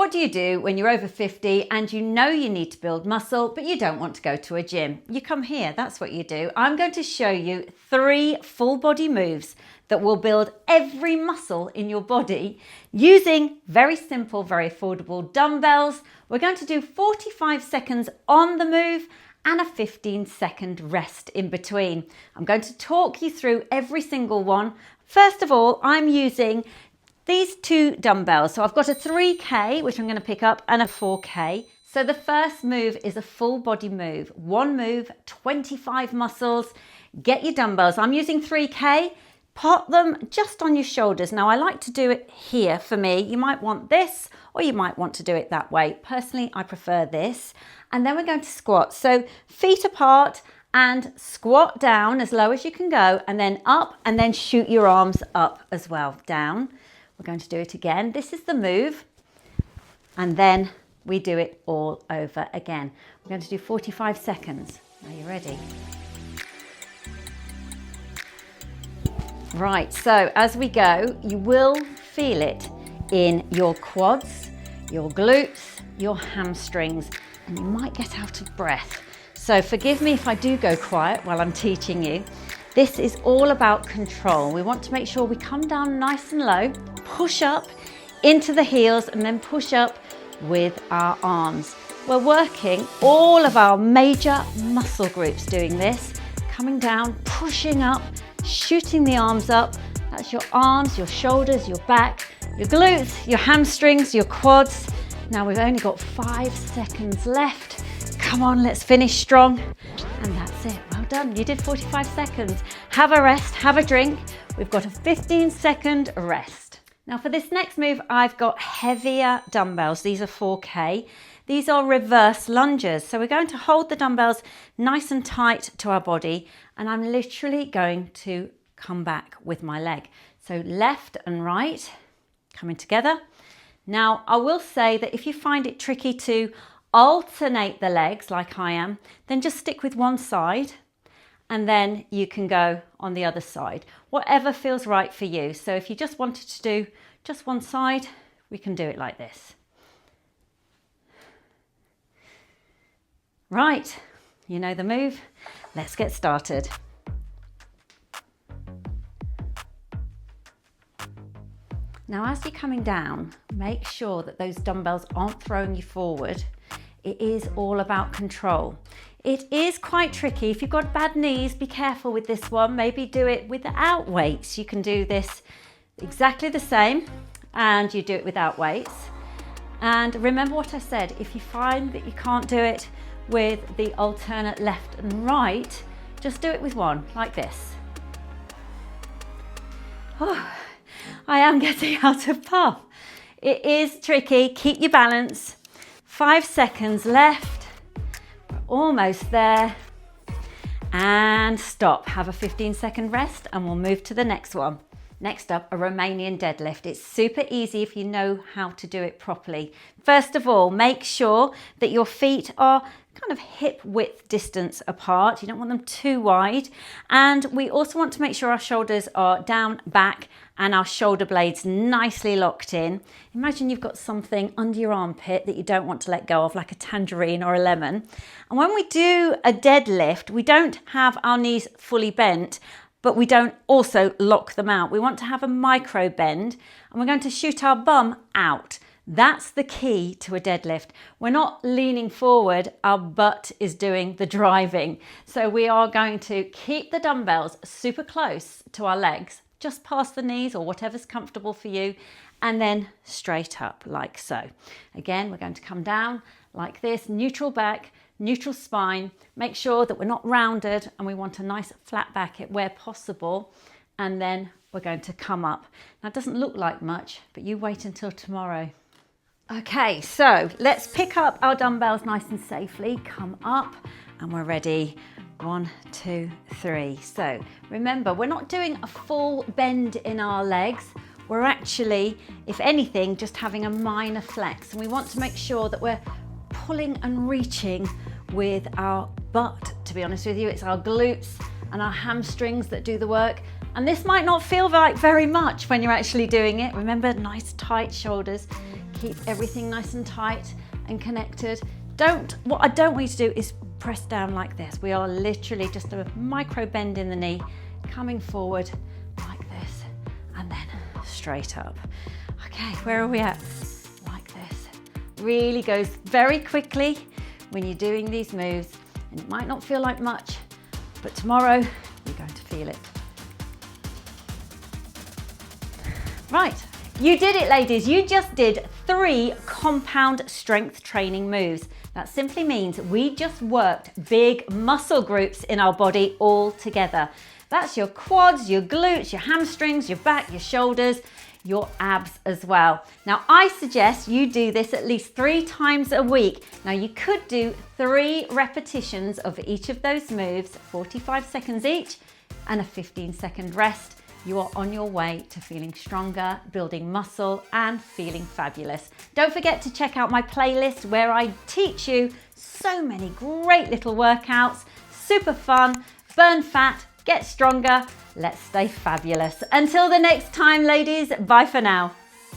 what do you do when you're over 50 and you know you need to build muscle, but you don't want to go to a gym? You come here, that's what you do. I'm going to show you 3 full body moves that will build every muscle in your body using very simple, very affordable dumbbells. We're going to do 45 seconds on the move and a 15-second rest in between. I'm going to talk you through every single one. First of all, I'm using these 2 dumbbells. So I've got a 3K, which I'm going to pick up, and a 4K. So the first move is a full body move. 1 move, 25 muscles. Get your dumbbells. I'm using 3K. Pop them just on your shoulders. Now I like to do it here for me. You might want this or you might want to do it that way. Personally, I prefer this. And then we're going to squat. So feet apart and squat down as low as you can go, and then up, and then shoot your arms up as well, down. We're going to do it again. This is the move. And then we do it all over again. We're going to do 45 seconds. Are you ready? Right, so as we go, you will feel it in your quads, your glutes, your hamstrings, and you might get out of breath. So forgive me if I do go quiet while I'm teaching you. This is all about control. We want to make sure we come down nice and low, push up into the heels, and then push up with our arms. We're working all of our major muscle groups doing this, coming down, pushing up, shooting the arms up. That's your arms, your shoulders, your back, your glutes, your hamstrings, your quads. Now we've only got 5 seconds left. Come on, let's finish strong. And that's it, well done. You did 45 seconds. Have a rest, have a drink. We've got a 15-second rest. Now for this next move, I've got heavier dumbbells. These are 4K. These are reverse lunges. So we're going to hold the dumbbells nice and tight to our body, and I'm literally going to come back with my leg. So left and right, coming together. Now I will say that if you find it tricky to alternate the legs like I am, then just stick with one side and then you can go on the other side. Whatever feels right for you. So if you just wanted to do just one side, we can do it like this. Right, you know the move. Let's get started. Now, as you're coming down, make sure that those dumbbells aren't throwing you forward. It is all about control. It is quite tricky. If you've got bad knees, be careful with this one. Maybe do it without weights. You can do this exactly the same, and you do it without weights. And remember what I said, if you find that you can't do it with the alternate left and right, just do it with one, like this. Oh, I am getting out of puff. It is tricky, keep your balance. 5 seconds left, we're almost there. And stop, have a 15-second rest, and we'll move to the next one. Next up, a Romanian deadlift. It's super easy if you know how to do it properly. First of all, make sure that your feet are kind of hip width distance apart. You don't want them too wide. And we also want to make sure our shoulders are down, back, and our shoulder blades nicely locked in. Imagine you've got something under your armpit that you don't want to let go of, like a tangerine or a lemon. And when we do a deadlift, we don't have our knees fully bent, but we don't also lock them out. We want to have a micro bend, and we're going to shoot our bum out. That's the key to a deadlift. We're not leaning forward, our butt is doing the driving. So we are going to keep the dumbbells super close to our legs, just past the knees or whatever's comfortable for you, and then straight up like so. Again, we're going to come down like this, neutral back, neutral spine. Make sure that we're not rounded, and we want a nice flat back where possible. And then we're going to come up. Now it doesn't look like much, but you wait until tomorrow. Okay, so let's pick up our dumbbells nice and safely. Come up, and we're ready. 1, 2, 3. So remember, we're not doing a full bend in our legs. We're actually, if anything, just having a minor flex. And we want to make sure that we're pulling and reaching with our butt, to be honest with you. It's our glutes and our hamstrings that do the work. And this might not feel like very much when you're actually doing it. Remember, nice tight shoulders. Keep everything nice and tight and connected. What I don't want you to do is press down like this. We are literally just a micro bend in the knee, coming forward like this, and then straight up. Okay, where are we at? Like this. Really goes very quickly when you're doing these moves, and it might not feel like much, but tomorrow you're going to feel it. Right, you did it, ladies. You just did 3 compound strength training moves. That simply means we just worked big muscle groups in our body all together. That's your quads, your glutes, your hamstrings, your back, your shoulders, your abs as well. Now, I suggest you do this at least 3 times a week. Now, you could do 3 repetitions of each of those moves, 45 seconds each, and a 15-second rest. You are on your way to feeling stronger, building muscle, and feeling fabulous. Don't forget to check out my playlist where I teach you so many great little workouts, super fun, burn fat, get stronger. Let's stay fabulous. Until the next time, ladies, bye for now.